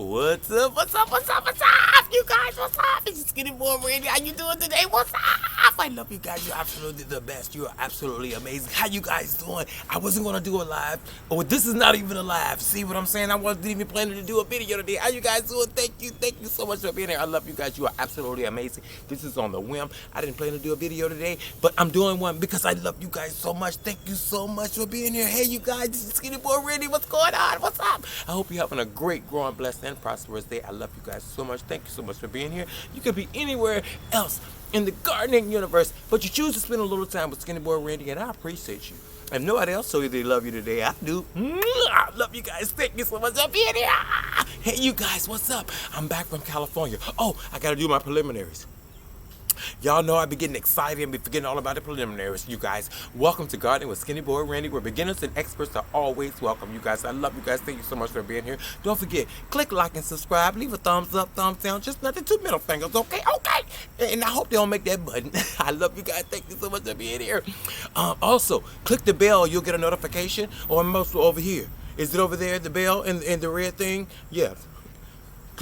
What's up? What's up? What's up? What's up? You guys, what's up? It's SkinnyBoyRandy. How you doing today? What's up? I love you guys. You're absolutely the best. You're absolutely amazing. How you guys doing? I wasn't gonna do a live. Oh, this is not even a live. See what I'm saying? I wasn't even planning to do a video today. How you guys doing? Thank you so much for being here. I love you guys. You are absolutely amazing. This is on the whim. I didn't plan to do a video today, but I'm doing one because I love you guys so much. Thank you so much for being here. Hey, you guys, this is SkinnyBoyRandy. What's going on? What's up? I hope you're having a great, growing, blessed, and prosperous day. I love you guys so much. Thank you so much for being here. You could be anywhere else in the gardening universe, but you choose to spend a little time with SkinnyBoyRandy, and I appreciate you. If nobody else told you they love you today, I do. I love you guys. Thank you so much for being here. Hey, you guys, what's up? I'm back from California. Oh, I got to do my preliminaries. Y'all know I be getting excited and be forgetting all about the preliminaries, you guys. Welcome to Gardening with SkinnyBoyRandy, where beginners and experts are always welcome, you guys. I love you guys. Thank you so much for being here. Don't forget, click like and subscribe. Leave a thumbs up, thumbs down, just nothing, 2 middle fingers, okay? Okay. And I hope they don't make that button. I love you guys. Thank you so much for being here. Also, click the bell. You'll get a notification. Or most over here. Is it over there, the bell and the red thing? Yeah.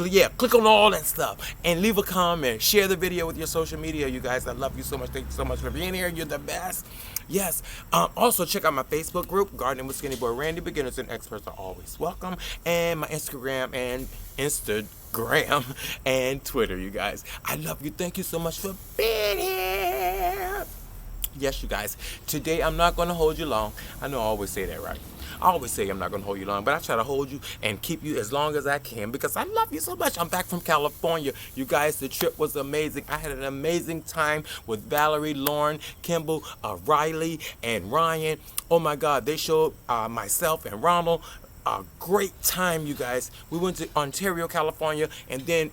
Yeah, click on all that stuff and leave a comment. Share the video with your social media, you guys. I love you so much. Thank you so much for being here. You're the best. Yes. Also, check out my Facebook group, Gardening with SkinnyBoyRandy. Beginners and experts are always welcome. And my Instagram and Twitter, you guys. I love you. Thank you so much for being here. Yes, you guys. Today, I'm not going to hold you long. I know I always say that, right? I always say I'm not going to hold you long, but I try to hold you and keep you as long as I can because I love you so much. I'm back from California. You guys, the trip was amazing. I had an amazing time with Valerie, Lauren, Kimball, Riley, and Ryan. Oh, my God. They showed myself and Ronald a great time, you guys. We went to Ontario, California, and then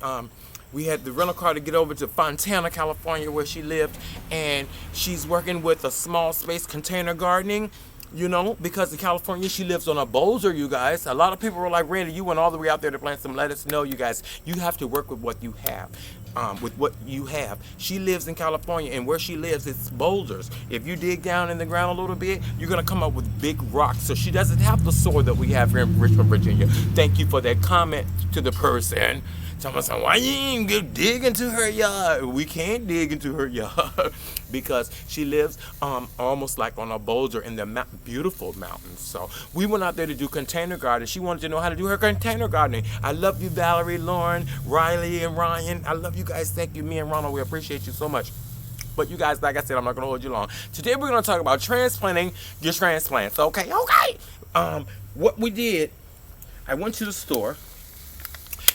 we had the rental car to get over to Fontana, California, where she lived, and she's working with a small space container gardening. You know, because in California, she lives on a boulder, you guys. A lot of people were like, Randy, you went all the way out there to plant some lettuce. No, you guys, you have to work with what you have. She lives in California, and where she lives, it's boulders. If you dig down in the ground a little bit, you're going to come up with big rocks. So she doesn't have the soil that we have here in Richmond, Virginia. Thank you for that comment to the person. Someone, why you ain't go dig into her yard? We can't dig into her yard because she lives almost like on a boulder in the beautiful mountains. So we went out there to do container gardening. She wanted to know how to do her container gardening. I love you, Valerie, Lauren, Riley, and Ryan. I love you guys. Thank you. Me and Ronald, we appreciate you so much. But you guys, like I said, I'm not going to hold you long. Today we're going to talk about transplanting your transplants. Okay. What we did, I went to the store.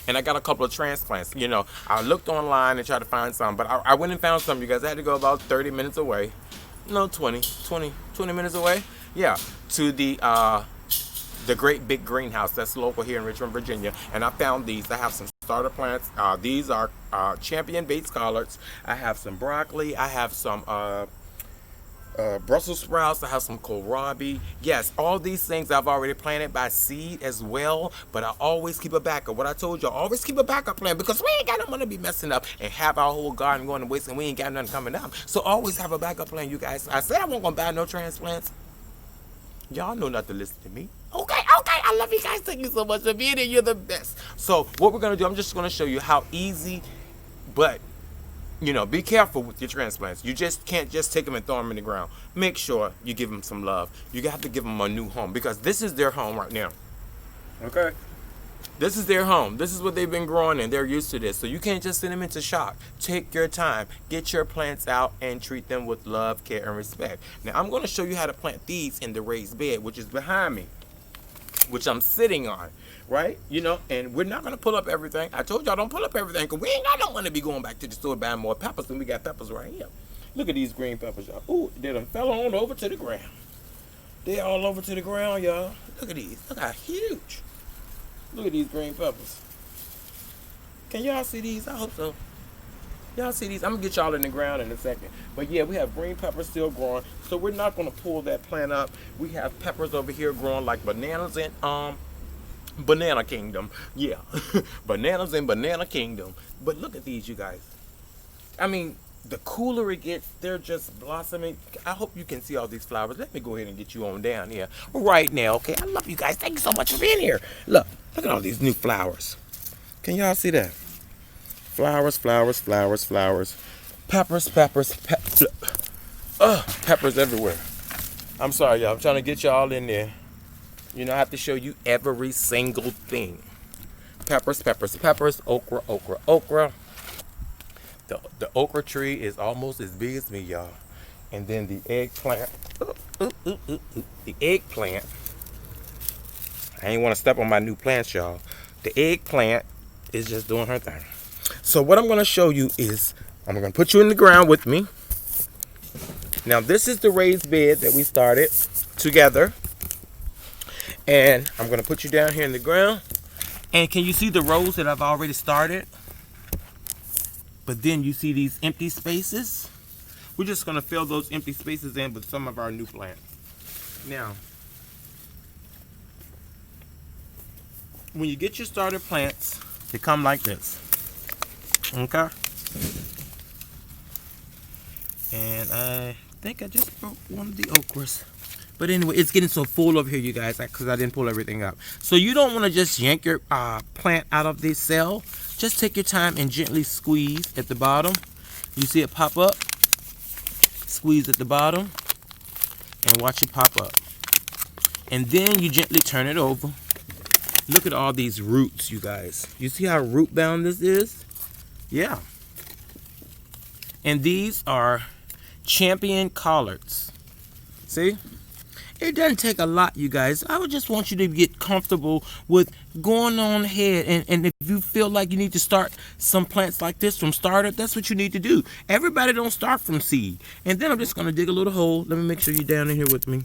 And I got a couple of transplants. You know, I looked online and tried to find some, but I went and found some, you guys. I had to go about 30 minutes away. No, 20 minutes away. Yeah, to the great big greenhouse that's local here in Richmond, Virginia. And I found these. I have some starter plants. These are champion bait scallards. I have some broccoli. I have some Brussels sprouts. I have some kohlrabi. Yes, all these things I've already planted by seed as well, but I always keep a backup. What I told you, I always keep a backup plan because we ain't got no money to be messing up and have our whole garden going to waste and we ain't got nothing coming up. So always have a backup plan, you guys. I said I wasn't going to buy no transplants. Y'all know not to listen to me. Okay, I love you guys. Thank you so much for being here. You're the best. So what we're going to do, I'm just going to show you how easy, but you know, be careful with your transplants. You just can't just take them and throw them in the ground. Make sure you give them some love. You have to give them a new home because this is their home right now. Okay? This is their home. This is what they've been growing in. They're used to this. So you can't just send them into shock. Take your time. Get your plants out and treat them with love, care, and respect. Now, I'm going to show you how to plant these in the raised bed, which is behind me, which I'm sitting on. Right? You know, and we're not going to pull up everything. I told y'all don't pull up everything because we ain't got no money to be going back to the store buying more peppers when we got peppers right here. Look at these green peppers, y'all. Ooh, they done fell on over to the ground. They all over to the ground, y'all. Look at these. Look how huge. Look at these green peppers. Can y'all see these? I hope so. Y'all see these? I'm going to get y'all in the ground in a second. But yeah, we have green peppers still growing. So we're not going to pull that plant up. We have peppers over here growing like bananas and Banana Kingdom. Yeah. Bananas in Banana Kingdom. But look at these, you guys. I mean, the cooler it gets, they're just blossoming. I hope you can see all these flowers. Let me go ahead and get you on down here right now, okay? I love you guys. Thank you so much for being here. Look at all these new flowers. Can y'all see that? Flowers, flowers, flowers, flowers. Peppers, peppers, peppers everywhere. I'm sorry, y'all. I'm trying to get y'all in there. You know, I have to show you every single thing. Peppers, peppers, peppers. Okra, okra, okra. The okra tree is almost as big as me, y'all. And then the eggplant. The eggplant. I ain't want to step on my new plants, y'all. The eggplant is just doing her thing. So what I'm going to show you is, I'm going to put you in the ground with me. Now this is the raised bed that we started together. And I'm going to put you down here in the ground. And can you see the rows that I've already started? But then you see these empty spaces. We're just going to fill those empty spaces in with some of our new plants. Now, when you get your starter plants, they come like this. Okay? And I think I just broke one of the okras. But anyway, it's getting so full over here, you guys, because I didn't pull everything up. So you don't want to just yank your plant out of the cell. Just take your time and gently squeeze at the bottom. You see it pop up? Squeeze at the bottom and watch it pop up. And then you gently turn it over. Look at all these roots, you guys. You see how root bound this is? Yeah. And these are champion collards. See? It doesn't take a lot, you guys. I would just want you to get comfortable with going on ahead. And if you feel like you need to start some plants like this from starter, that's what you need to do. Everybody don't start from seed. And then I'm just going to dig a little hole. Let me make sure you're down in here with me.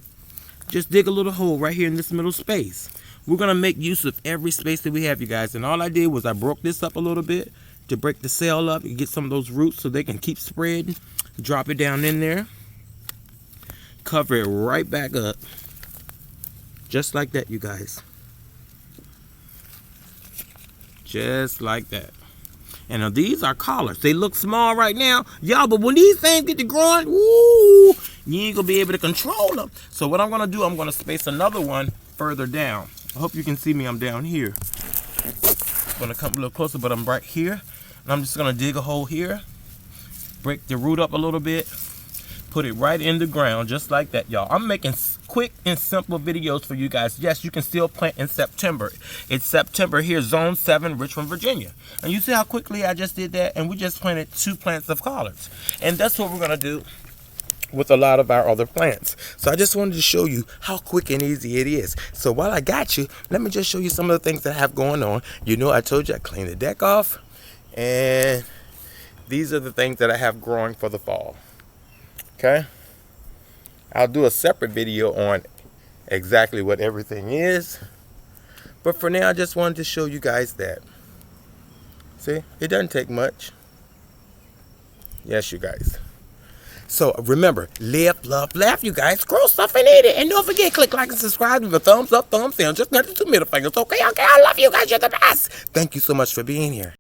Just dig a little hole right here in this middle space. We're going to make use of every space that we have, you guys. And all I did was I broke this up a little bit to break the cell up and get some of those roots so they can keep spreading. Drop it down in there. Cover it right back up. Just like that, you guys. Just like that. And now these are collards. They look small right now, y'all, but when these things get to growing, woo, you ain't gonna be able to control them. So what I'm gonna do, I'm gonna space another one further down. I hope you can see me. I'm down here. I'm gonna come a little closer, but I'm right here. And I'm just gonna dig a hole here, break the root up a little bit, put it right in the ground, just like that, y'all. I'm making quick and simple videos for you guys. Yes, you can still plant in September. It's September here, Zone 7, Richmond, Virginia. And you see how quickly I just did that? And we just planted 2 plants of collards. And that's what we're gonna do with a lot of our other plants. So I just wanted to show you how quick and easy it is. So while I got you, let me just show you some of the things that I have going on. You know, I told you I cleaned the deck off. And these are the things that I have growing for the fall. Okay, I'll do a separate video on exactly what everything is, but for now I just wanted to show you guys that. See, it doesn't take much. Yes, you guys. So remember, live, love, laugh, you guys. Grow stuff and eat it. And don't forget, click like and subscribe with a thumbs up, thumbs down, just not the 2 middle fingers. Okay, I love you guys. You're the best. Thank you so much for being here.